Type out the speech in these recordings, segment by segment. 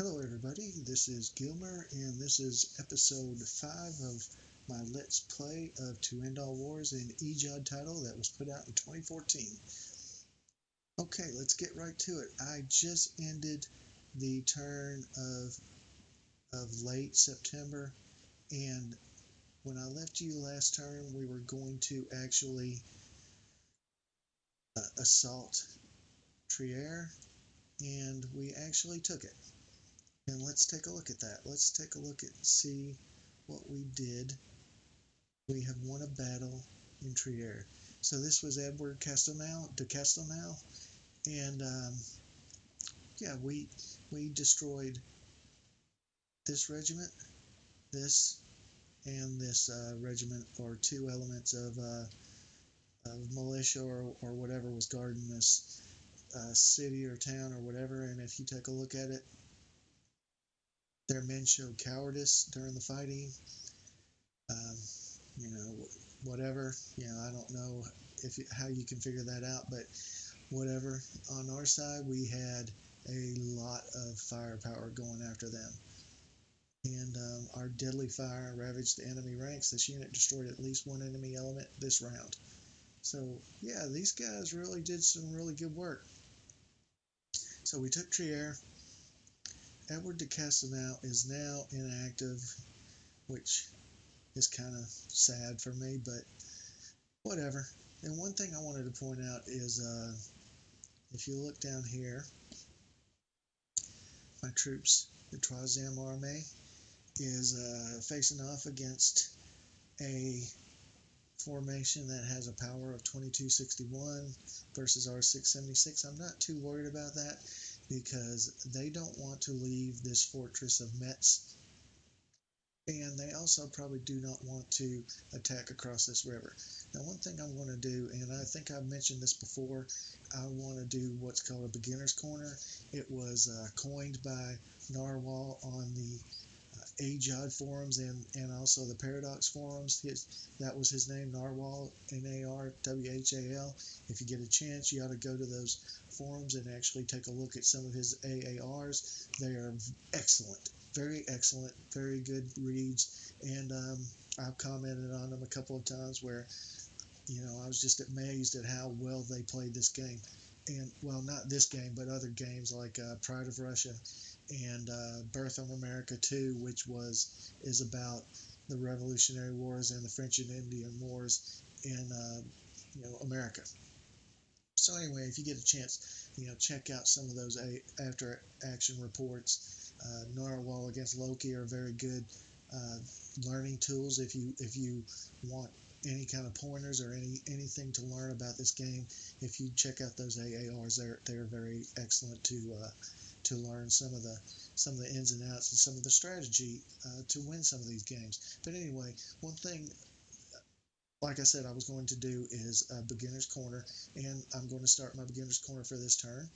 Hello everybody, this is Gilmer and this is episode 5 of my Let's Play of To End All Wars in Ageod title that was put out in 2014. Okay, let's get right to it. I just ended the turn of late September, and when I left you last turn we were going to actually assault Trier, and we actually took it. And let's take a look at that. Let's take a look at see what we did. We have won a battle in Trier. So this was Edward de Castelnau, and yeah, we destroyed this regiment, this, and this regiment, or two elements of militia or whatever was guarding this city or town or whatever. And if you take a look at it, their men showed cowardice during the fighting. Um, you know, whatever. I don't know how you can figure that out, but whatever. On our side, we had a lot of firepower going after them, and our deadly fire ravaged the enemy ranks. This unit destroyed at least one enemy element this round. So yeah, these guys really did some really good work. So we took Trier. Edward de Castelnau is now inactive, which is kind of sad for me, but whatever. And one thing I wanted to point out is if you look down here, my troops, the Troisième Armée, is facing off against a formation that has a power of 2261 versus our 676. I'm not too worried about that because they don't want to leave this fortress of Metz, and they also probably do not want to attack across this river. Now, one thing I'm going to do, and I think I've mentioned this before, I want to do what's called a beginner's corner. It was coined by Narwhal on the Ageod forums and also the Paradox forums. That was his name, Narwhal, Narwhal. If you get a chance, you ought to go to those forums and actually take a look at some of his AARs. They are excellent, very excellent, very good reads, and I've commented on them a couple of times where I was just amazed at how well they played this game. And well, not this game, but other games like Pride of Russia and Birth of America 2, which is about the Revolutionary Wars and the French and Indian Wars in America. So anyway, if you get a chance, check out some of those after action reports. Narwhal against Loki are very good learning tools if you want any kind of pointers or anything to learn about this game. If you check out those AARs, they're very excellent to learn some of the ins and outs and some of the strategy to win some of these games. But anyway, one thing, like I said, I was going to do is a beginner's corner, and I'm going to start my beginner's corner for this turn.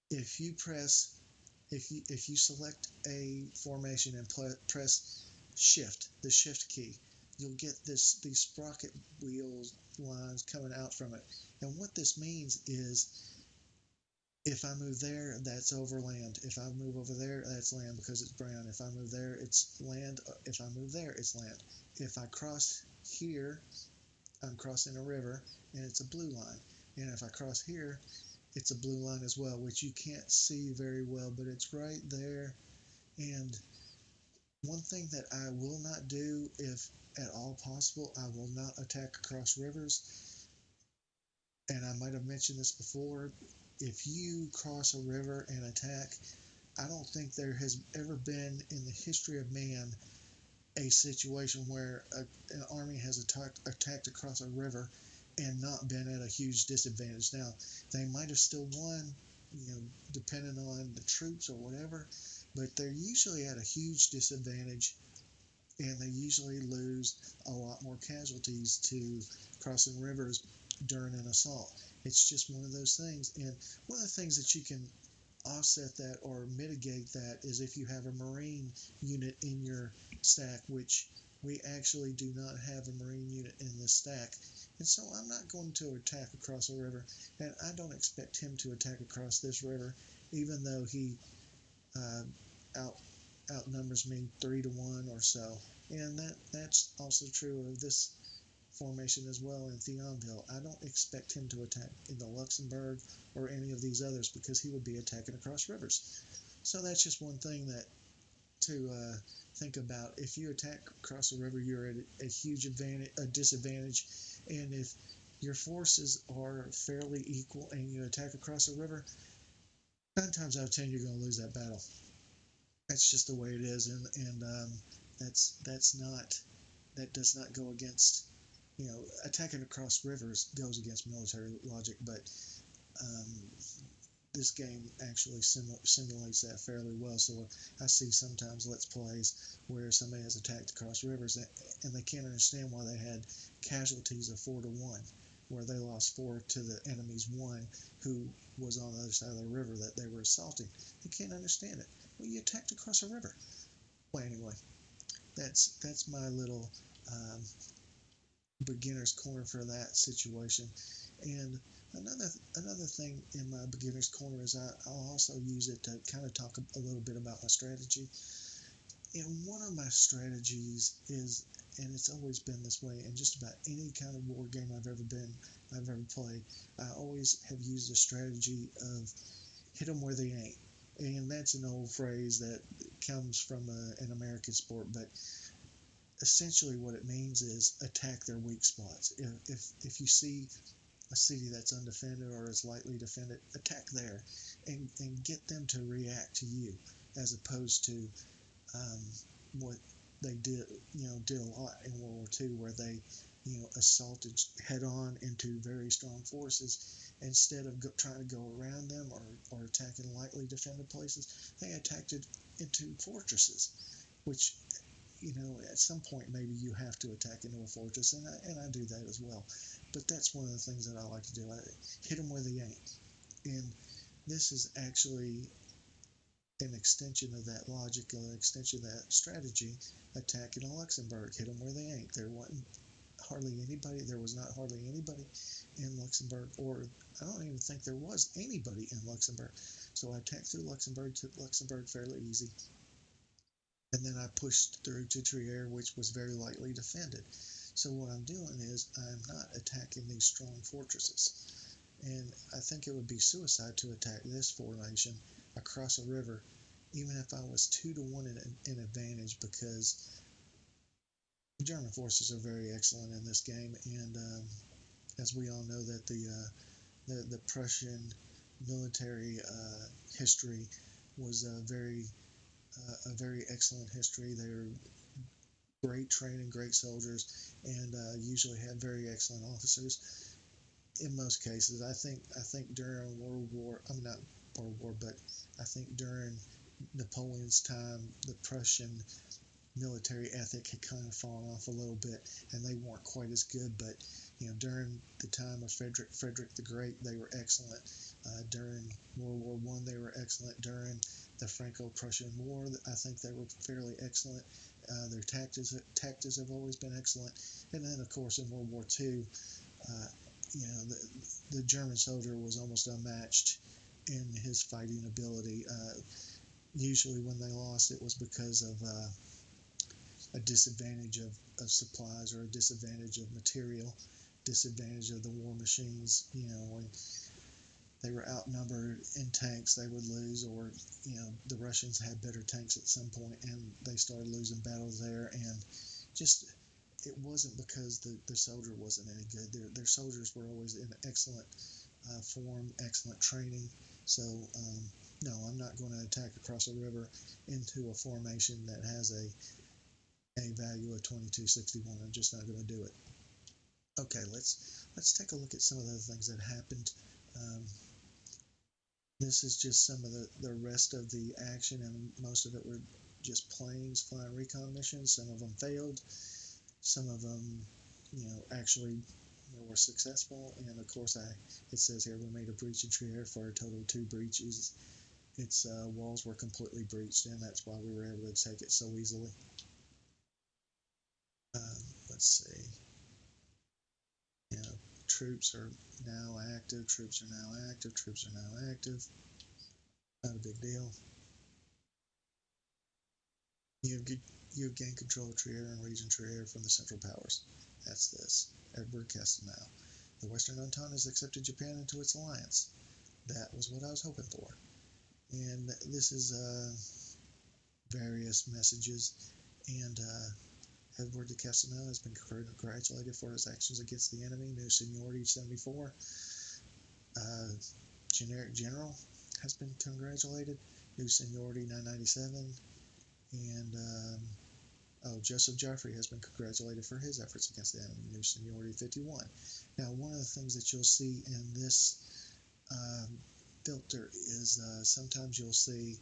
If you press, if you select a formation and press Shift, the Shift key, you'll get these sprocket wheels lines coming out from it. And what this means is, if I move there, that's overland. If I move over there, that's land because it's brown. If I move there, it's land. If I move there, it's land. If I cross here, I'm crossing a river, and it's a blue line. And if I cross here, it's a blue line as well, which you can't see very well, but it's right there. And one thing that I will not do, if at all possible, I will not attack across rivers. And I might have mentioned this before. If you cross a river and attack, I don't think there has ever been in the history of man a situation where an army has attacked across a river and not been at a huge disadvantage. Now, they might have still won, depending on the troops or whatever, but they're usually at a huge disadvantage, and they usually lose a lot more casualties to crossing rivers during an assault. It's just one of those things. And one of the things that you can offset that or mitigate that is if you have a marine unit in your stack, which we actually do not have a marine unit in this stack. And so I'm not going to attack across a river, and I don't expect him to attack across this river, even though he uh, out outnumbers me 3-1 or so, and that's also true of this formation as well in Thionville. I don't expect him to attack in the Luxembourg or any of these others because he would be attacking across rivers. So that's just one thing that to think about. If you attack across a river, you're at a huge disadvantage, and if your forces are fairly equal and you attack across a river, 9 times out of 10 you're going to lose that battle. That's just the way it is, and that's not that does not go against attacking across rivers goes against military logic, but um, this game actually simulates that fairly well. So I see sometimes let's plays where somebody has attacked across rivers and they can't understand why they had casualties of 4-1, where they lost 4 to the enemy's 1, who was on the other side of the river that they were assaulting. They can't understand it. Well, you attacked across a river. Well, anyway, that's my little um, beginner's corner for that situation. And another thing in my beginner's corner is I'll also use it to kind of talk a little bit about my strategy. And one of my strategies is, and it's always been this way in just about any kind of war game I've ever played, I always have used a strategy of hit them where they ain't. And that's an old phrase that comes from an American sport, but essentially what it means is attack their weak spots. If you see a city that's undefended or is lightly defended, attack there and get them to react to you, as opposed to um, what they did a lot in World War II, where they assaulted head on into very strong forces instead of trying to go around them or attacking lightly defended places. They attacked it into fortresses, which at some point maybe you have to attack into a fortress, and I do that as well. But that's one of the things that I like to do. I hit them where they ain't, and this is actually an extension of that logic, an extension of that strategy. Attacking a Luxembourg, hit them where they ain't. There wasn't hardly anybody. There was not hardly anybody in Luxembourg, or I don't even think there was anybody in Luxembourg. So I attacked through Luxembourg, took Luxembourg fairly easy, and then I pushed through to Trier, which was very lightly defended. So what I'm doing is I'm not attacking these strong fortresses. And I think it would be suicide to attack this formation across a river, even if I was 2-1 in advantage, because the German forces are very excellent in this game. And as we all know, that the Prussian military history was a very excellent history. They're great training, great soldiers, and usually have very excellent officers. In most cases, I think during World War, I mean not World War, but I think during Napoleon's time, the Prussian military ethic had kind of fallen off a little bit, and they weren't quite as good. But during the time of Frederick the Great, they were excellent. During World War One, they were excellent. During the Franco-Prussian War, I think they were fairly excellent. Their tactics have always been excellent. And then, of course, in World War Two, uh, the German soldier was almost unmatched in his fighting ability. Usually, when they lost, it was because of a disadvantage of supplies or a disadvantage of material, disadvantage of the war machines. When they were outnumbered in tanks, they would lose, or the Russians had better tanks at some point, and they started losing battles there. And just it wasn't because the soldier wasn't any good. Their soldiers were always in excellent form, excellent training. So no, I'm not going to attack across a river into a formation that has a value of 2261. I'm just not going to do it. Okay, let's take a look at some of the things that happened. Um, this is just some of the rest of the action, and most of it were just planes flying recon missions. Some of them failed. Some of them, actually were successful. And of course, it says here we made a breach in Trier for a total of 2 breaches. Its walls were completely breached, and that's why we were able to take it so easily. Let's see. Troops are now active. Troops are now active. Troops are now active. Not a big deal. You have gained control of Trier and Region Trier from the Central Powers. That's this. Edward Castelnau. The Western Entente has accepted Japan into its alliance. That was what I was hoping for. And this is various messages. And Edward de Castelnau has been congratulated for his actions against the enemy. New Seniority 74. Uh, Generic General has been congratulated. New Seniority 997. And Joseph Joffrey has been congratulated for his efforts against the enemy. New Seniority 51. Now, one of the things that you'll see in this um, filter is sometimes you'll see,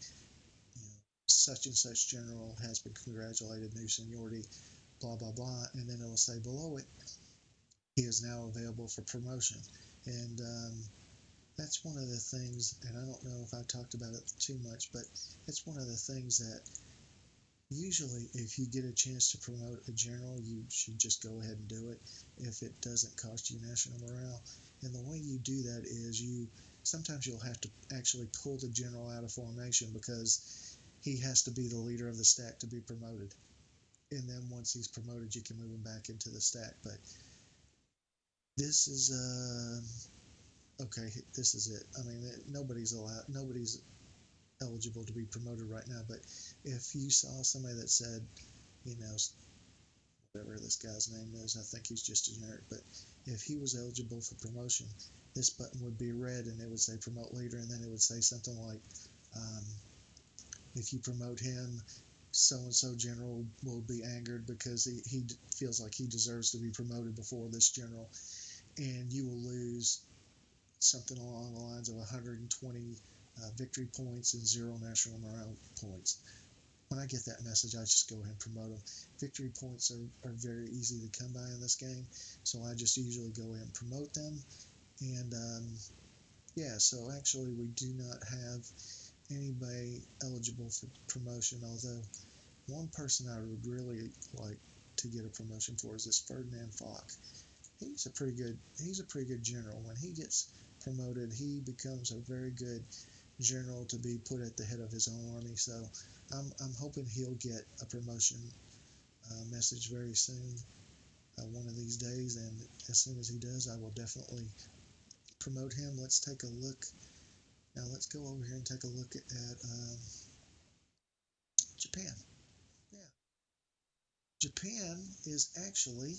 such and such general has been congratulated, new seniority, blah, blah, blah, and then it'll say below it, he is now available for promotion. And that's one of the things, and I don't know if I've talked about it too much, but it's one of the things that usually if you get a chance to promote a general, you should just go ahead and do it if it doesn't cost you national morale. And the way you do that is sometimes you'll have to actually pull the general out of formation because he has to be the leader of the stack to be promoted. And then once he's promoted, you can move him back into the stack. But this is okay. This is it. I mean, nobody's eligible to be promoted right now. But if you saw somebody that said, you know, whatever this guy's name is, I think he's just a generic, but if he was eligible for promotion, this button would be red and it would say promote leader, and then it would say something like, um, if you promote him, so and so general will be angered because he feels like he deserves to be promoted before this general, and you will lose something along the lines of 120 victory points and 0 national morale points. When I get that message, I just go ahead and promote them. Victory points are very easy to come by in this game, so I just usually go ahead and promote them. And yeah, so actually we do not have anybody eligible for promotion, although one person I would really like to get a promotion for is this Ferdinand Foch. He's a pretty good general. When he gets promoted, he becomes a very good general to be put at the head of his own army. So I'm hoping he'll get a promotion message very soon, one of these days. And as soon as he does, I will definitely promote him. Let's take a look. Now let's go over here and take a look at Japan. Yeah, Japan is actually,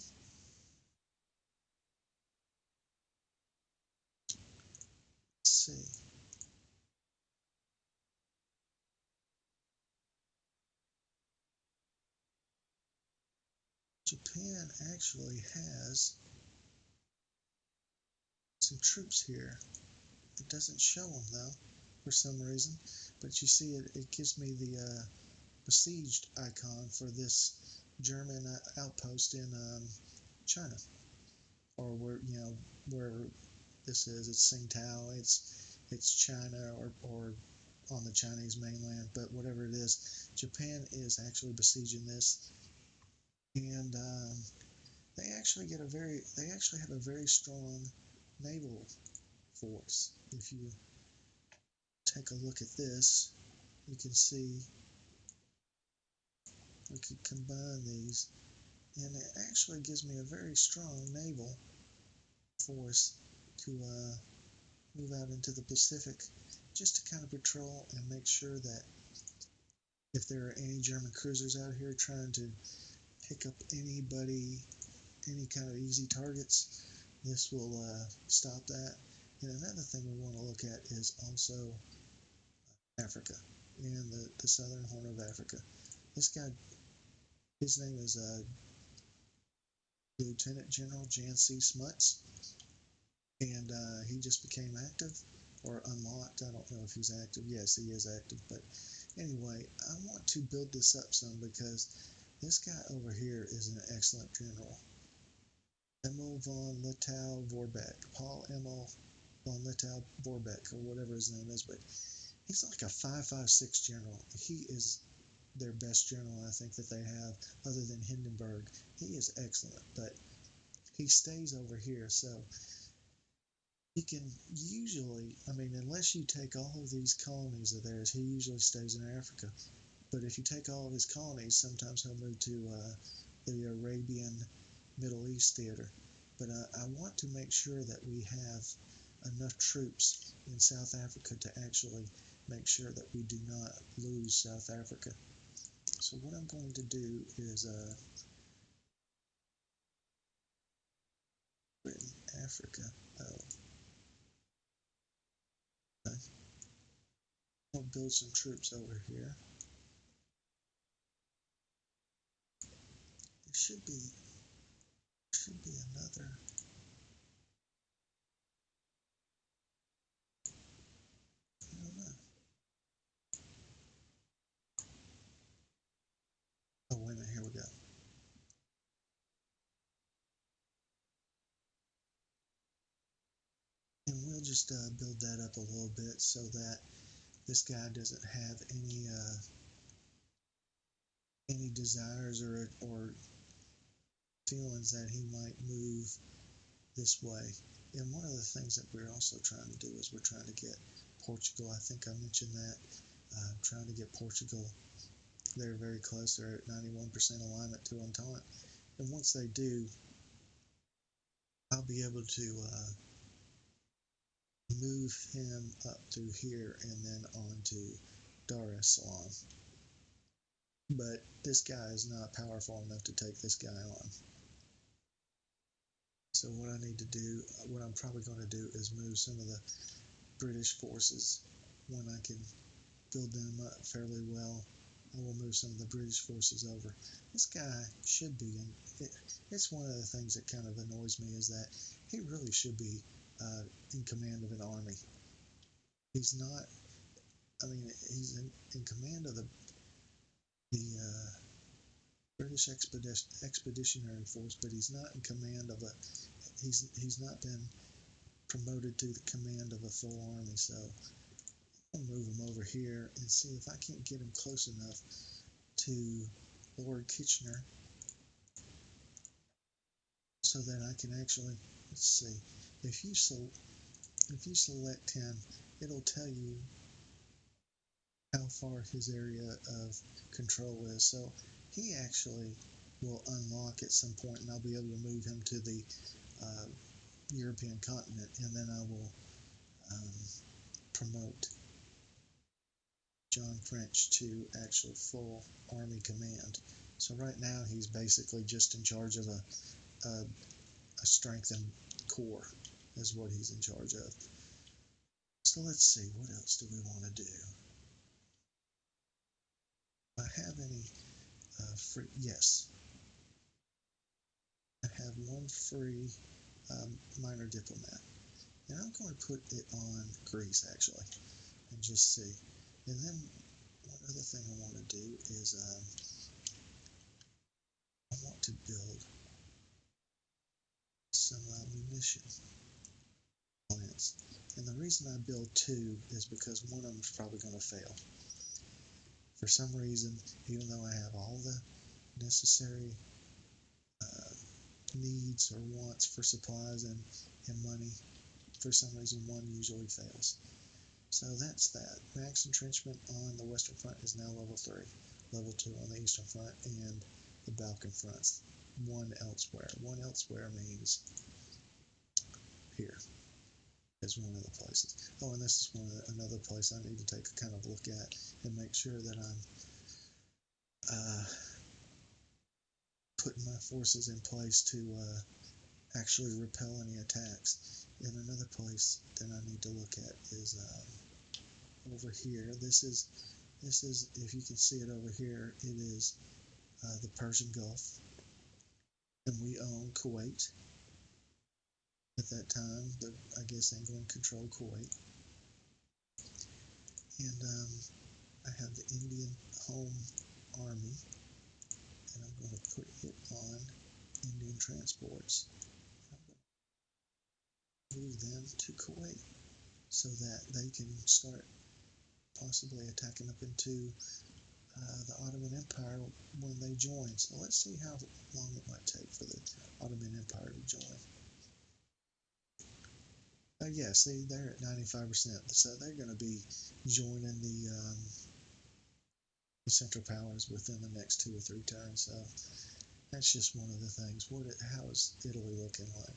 let's see, Japan actually has some troops here. It doesn't show them though, for some reason. But you see, it gives me the besieged icon for this German outpost in China, or where this is. It's Tsingtao. It's China or on the Chinese mainland. But whatever it is, Japan is actually besieging this, and they actually have a very strong naval force. If you take a look at this, you can see we could combine these, and it actually gives me a very strong naval force to move out into the Pacific just to kind of patrol and make sure that if there are any German cruisers out here trying to pick up any kind of easy targets, this will stop that. And another thing we want to look at is also Africa and the southern horn of Africa. This guy, his name is Lieutenant General Jan C. Smuts, and he just became active or unlocked. I don't know if he's active. Yes, he is active. But anyway, I want to build this up some because this guy over here is an excellent general. Emil von Littau Vorbeck, Paul Emil von Littau Vorbeck, or whatever his name is, but he's like a 5.56 general. He is their best general, I think, that they have, other than Hindenburg. He is excellent, but he stays over here, so he can usually, I mean, unless you take all of these colonies of theirs, he usually stays in Africa. But if you take all of his colonies, sometimes he'll move to the Arabian Middle East theater. But I want to make sure that we have enough troops in South Africa to actually make sure that we do not lose South Africa. So what I'm going to do is Britain, Africa. Oh, okay. I'll build some troops over here. There should be another. I don't know. Oh wait a minute. Here we go. And we'll just build that up a little bit so that this guy doesn't have any desires or feelings that he might move this way. And one of the things that we're also trying to do is we're trying to get Portugal. I think I mentioned that. Trying to get Portugal. They're very close. They're at 91% alignment to Entente. And once they do, I'll be able to move him up through here and then on to Dar es Salaam. But this guy is not powerful enough to take this guy on. So what I need to do, what I'm probably going to do is move some of the British forces when I can build them up fairly well. I will move some of the British forces over. This guy should be, and it's one of the things that kind of annoys me is that he really should be in command of an army. He's not. I mean, he's in command of the British Expeditionary Force, but he's not in command of a. He's not been promoted to the command of a full army. So I'll move him over here and see if I can't get him close enough to Lord Kitchener so that I can actually, let's see, if you select him, it'll tell you how far his area of control is. So he actually will unlock at some point, and I'll be able to move him to the uh, European continent, and then I will promote John French to actual full army command. So right now he's basically just in charge of a strengthened corps is what he's in charge of. So let's see, what else do we want to do? Do I have any free? Yes, I have one free minor diplomat, and I'm going to put it on Greece actually, and just see. And then one other thing I want to do is I want to build some munition plants. And the reason I build two is because one of them is probably going to fail. For some reason, even though I have all the necessary uh, needs or wants for supplies and money, for some reason one usually fails. So that's that. Max entrenchment on the Western Front is now level 3. Level 2 on the Eastern Front and the Balkan fronts. One elsewhere. One elsewhere means here is one of the places. Oh, and this is another place I need to take a kind of look at and make sure that I'm putting my forces in place to actually repel any attacks. And another place that I need to look at is over here. This is if you can see it over here, it is the Persian Gulf, and we own Kuwait. At that time, I guess England controlled Kuwait, and I have the Indian Home Army, and I'm going to put it on Indian transports. I'm going to move them to Kuwait so that they can start possibly attacking up into the Ottoman Empire when they join. So let's see how long it might take for the Ottoman Empire to join. Yeah, see, they're at 95%. So they're going to be joining the central powers within the next 2 or 3 turns. So that's just one of the things. How is Italy looking like?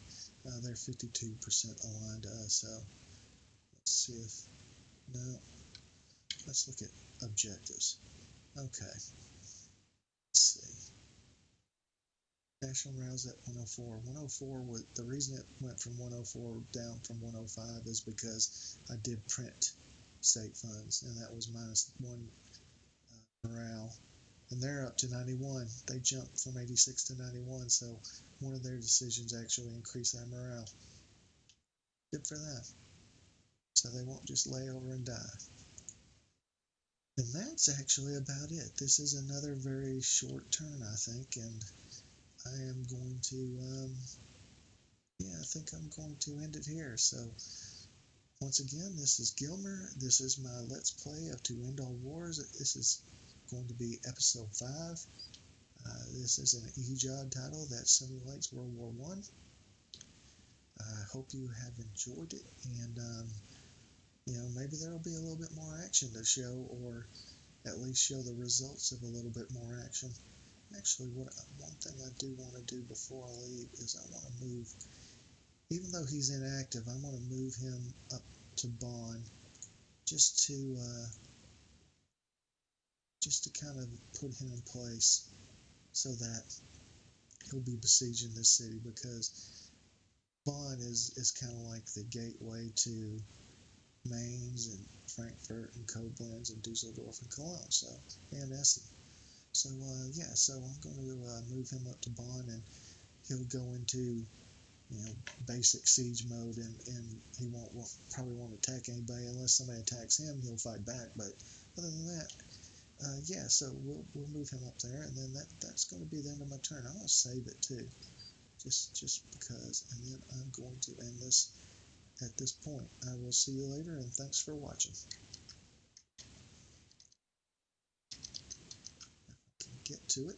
They're 52% aligned to us. So let's see if no. Let's look at objectives. Okay. Let's see. National morale's at 104. 104 was the reason it went from 104 down from 105 is because I did print state funds, and that was -1 morale. And they're up to 91. They jumped from 86 to 91, so one of their decisions actually increased their morale. Good for them. So they won't just lay over and die. And that's actually about it. This is another very short turn, I think, and I am going to, yeah, I think I'm going to end it here. So once again, this is Gilmer. This is my Let's Play of To End All Wars. This is going to be episode 5. This is an Ageod title that simulates World War I. I hope you have enjoyed it, and maybe there will be a little bit more action to show, or at least show the results of a little bit more action. Actually, one thing I do want to do before I leave is I want to move, even though he's inactive, I want to move him up to Bonn just to kind of put him in place so that he'll be besieging this city, because Bonn is kind of like the gateway to Mainz and Frankfurt and Koblenz and Dusseldorf and Cologne, and Essen. So yeah, so I'm going to move him up to Bonn, and he'll go into basic siege mode, and he probably won't attack anybody unless somebody attacks him. He'll fight back, but other than that, yeah. So we'll move him up there, and then that's going to be the end of my turn. I'm going to save it too, just because, and then I'm going to end this at this point. I will see you later, and thanks for watching. Get to it.